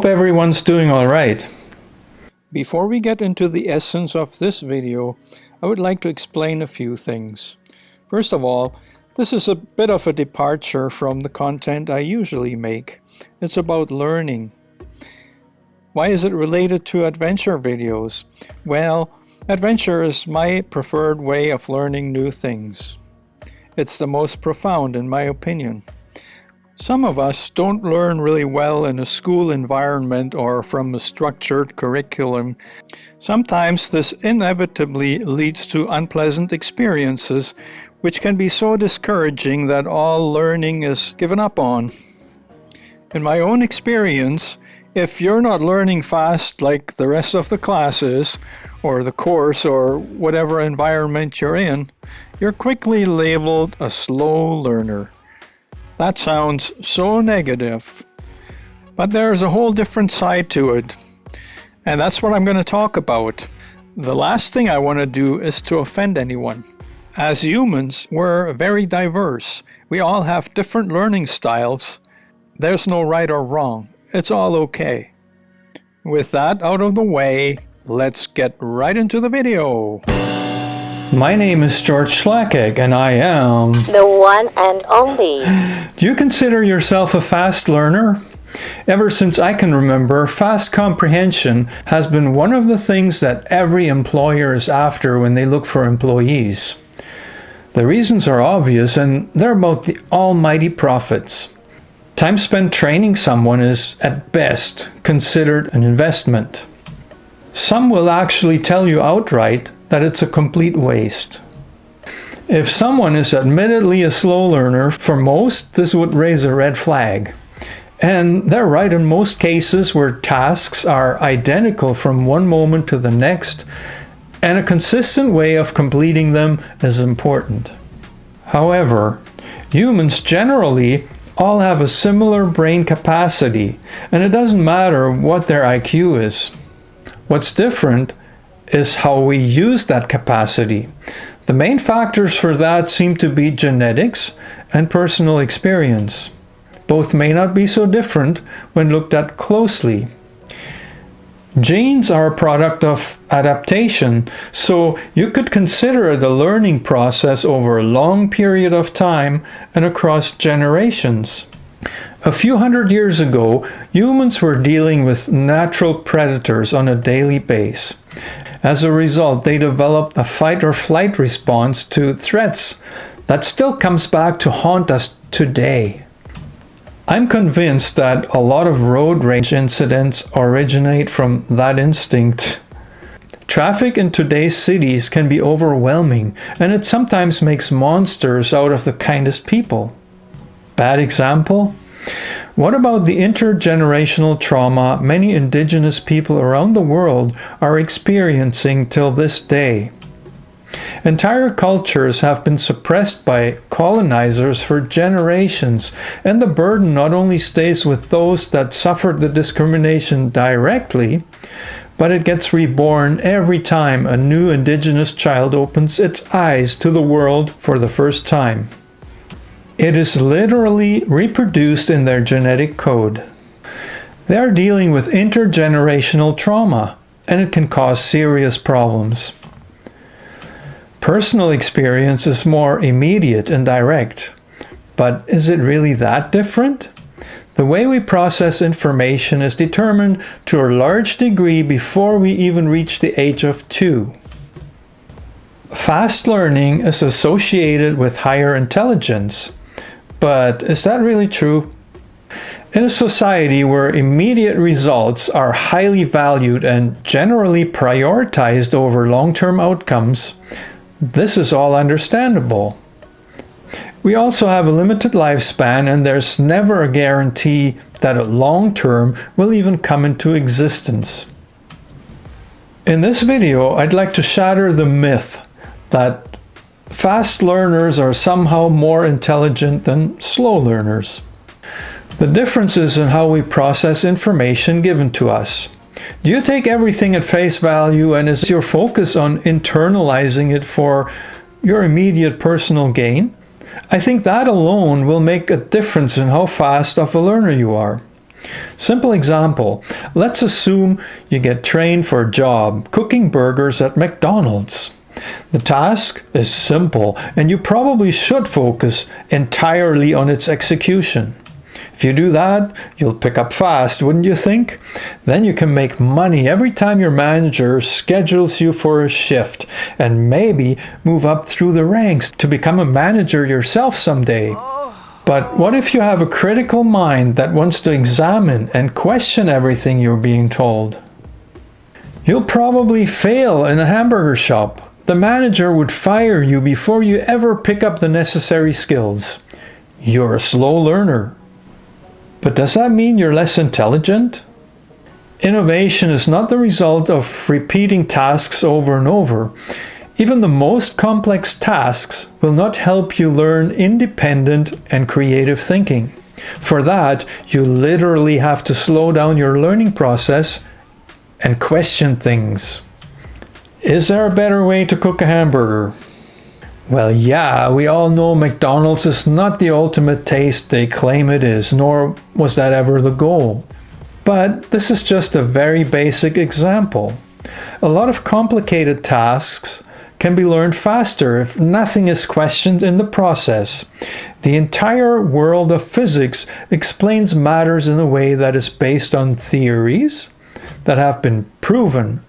Hope everyone's doing all right. Before we get into the essence of this video, I would like to explain a few things. First of all, this is a bit of a departure from the content I usually make. It's about learning. Why is it related to adventure videos? Well, adventure is my preferred way of learning new things. It's the most profound in my opinion. Some of us don't learn really well in a school environment or from a structured curriculum. Sometimes this inevitably leads to unpleasant experiences, which can be so discouraging that all learning is given up on. In my own experience, if you're not learning fast like the rest of the classes, or the course, or whatever environment you're in, you're quickly labeled a slow learner. That sounds so negative, but there's a whole different side to it, and that's what I'm going to talk about. The last thing I want to do is to offend anyone. As humans, we're very diverse. We all have different learning styles. There's no right or wrong. It's all okay. With that out of the way, let's get right into the video. My name is George Schlacek, and I am the one and only. Do you consider yourself a fast learner? Ever since I can remember, fast comprehension has been one of the things that every employer is after when they look for employees. The reasons are obvious, and they're about the almighty profits. Time spent training someone is, at best, considered an investment. Some will actually tell you outright that it's a complete waste. If someone is admittedly a slow learner, for most this would raise a red flag. And they're right in most cases where tasks are identical from one moment to the next, and a consistent way of completing them is important. However, humans generally all have a similar brain capacity, and it doesn't matter what their IQ is. What's different is how we use that capacity. The main factors for that seem to be genetics and personal experience. Both may not be so different when looked at closely. Genes are a product of adaptation, so you could consider it a learning process over a long period of time and across generations. A few hundred years ago, humans were dealing with natural predators on a daily basis. As a result, they developed a fight or flight response to threats that still comes back to haunt us today. I'm convinced that a lot of road rage incidents originate from that instinct. Traffic in today's cities can be overwhelming, and it sometimes makes monsters out of the kindest people. Bad example? What about the intergenerational trauma many indigenous people around the world are experiencing till this day? Entire cultures have been suppressed by colonizers for generations, and the burden not only stays with those that suffered the discrimination directly, but it gets reborn every time a new indigenous child opens its eyes to the world for the first time. It is literally reproduced in their genetic code. They are dealing with intergenerational trauma, and it can cause serious problems. Personal experience is more immediate and direct, but is it really that different? The way we process information is determined to a large degree before we even reach the age of 2. Fast learning is associated with higher intelligence. But is that really true? In a society where immediate results are highly valued and generally prioritized over long-term outcomes, this is all understandable. We also have a limited lifespan, and there's never a guarantee that a long-term will even come into existence. In this video, I'd like to shatter the myth that fast learners are somehow more intelligent than slow learners. The difference is in how we process information given to us. Do you take everything at face value, and is your focus on internalizing it for your immediate personal gain? I think that alone will make a difference in how fast of a learner you are. Simple example, let's assume you get trained for a job cooking burgers at McDonald's. The task is simple and you probably should focus entirely on its execution. If you do that, you'll pick up fast, wouldn't you think? Then you can make money every time your manager schedules you for a shift and maybe move up through the ranks to become a manager yourself someday. But what if you have a critical mind that wants to examine and question everything you're being told? You'll probably fail in a hamburger shop. The manager would fire you before you ever pick up the necessary skills. You're a slow learner. But does that mean you're less intelligent? Innovation is not the result of repeating tasks over and over. Even the most complex tasks will not help you learn independent and creative thinking. For that, you literally have to slow down your learning process and question things. Is there a better way to cook a hamburger? Well, yeah, we all know McDonald's is not the ultimate taste they claim it is, nor was that ever the goal. But this is just a very basic example. A lot of complicated tasks can be learned faster if nothing is questioned in the process. The entire world of physics explains matters in a way that is based on theories that have been proven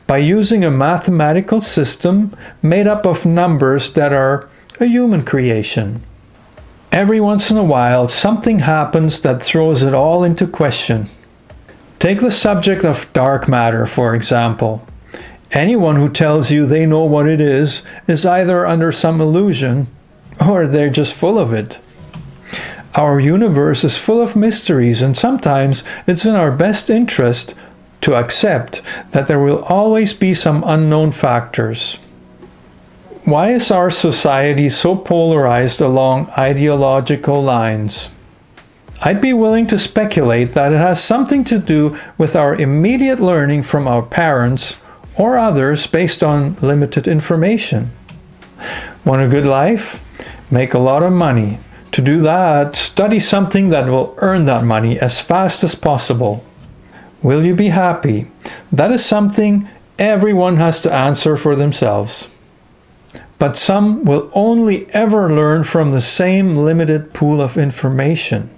by using a mathematical system made up of numbers that are a human creation. Every once in a while, something happens that throws it all into question. Take the subject of dark matter, for example. Anyone who tells you they know what it is either under some illusion or they're just full of it. Our universe is full of mysteries, and sometimes it's in our best interest to accept that there will always be some unknown factors. Why is our society so polarized along ideological lines? I'd be willing to speculate that it has something to do with our immediate learning from our parents or others based on limited information. Want a good life? Make a lot of money. To do that, study something that will earn that money as fast as possible. Will you be happy? That is something everyone has to answer for themselves. But some will only ever learn from the same limited pool of information.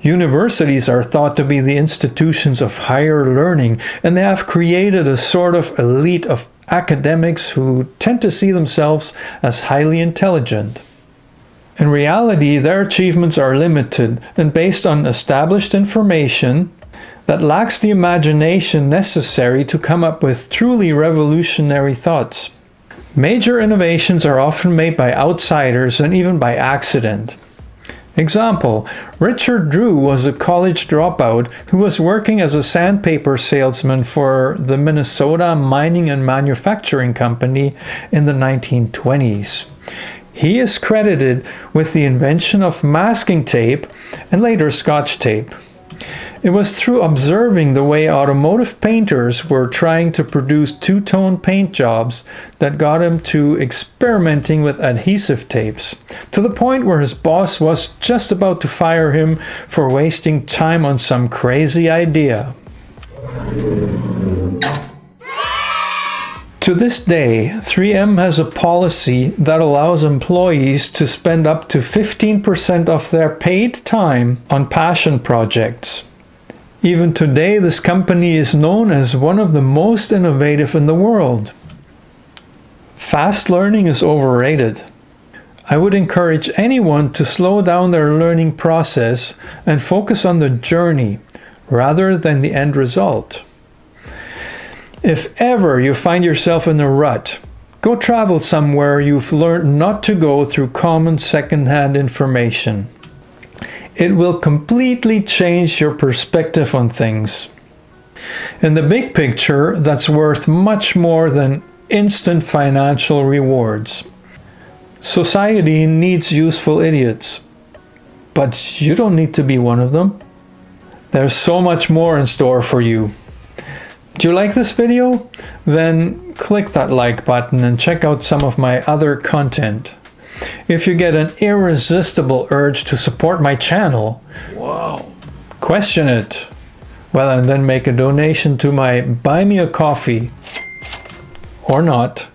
Universities are thought to be the institutions of higher learning, and they have created a sort of elite of academics who tend to see themselves as highly intelligent. In reality, their achievements are limited and based on established information that lacks the imagination necessary to come up with truly revolutionary thoughts. Major innovations are often made by outsiders and even by accident. Example, Richard Drew was a college dropout who was working as a sandpaper salesman for the Minnesota Mining and Manufacturing Company in the 1920s. He is credited with the invention of masking tape and later Scotch tape. It was through observing the way automotive painters were trying to produce two-tone paint jobs that got him to experimenting with adhesive tapes, to the point where his boss was just about to fire him for wasting time on some crazy idea. To this day, 3M has a policy that allows employees to spend up to 15% of their paid time on passion projects. Even today, this company is known as one of the most innovative in the world. Fast learning is overrated. I would encourage anyone to slow down their learning process and focus on the journey rather than the end result. If ever you find yourself in a rut, go travel somewhere you've learned not to go through common second-hand information. It will completely change your perspective on things. In the big picture, that's worth much more than instant financial rewards. Society needs useful idiots, but you don't need to be one of them. There's so much more in store for you. Do you like this video? Then click that like button and check out some of my other content. If you get an irresistible urge to support my channel, question it. Well, and then make a donation to my Buy Me a Coffee. Or not.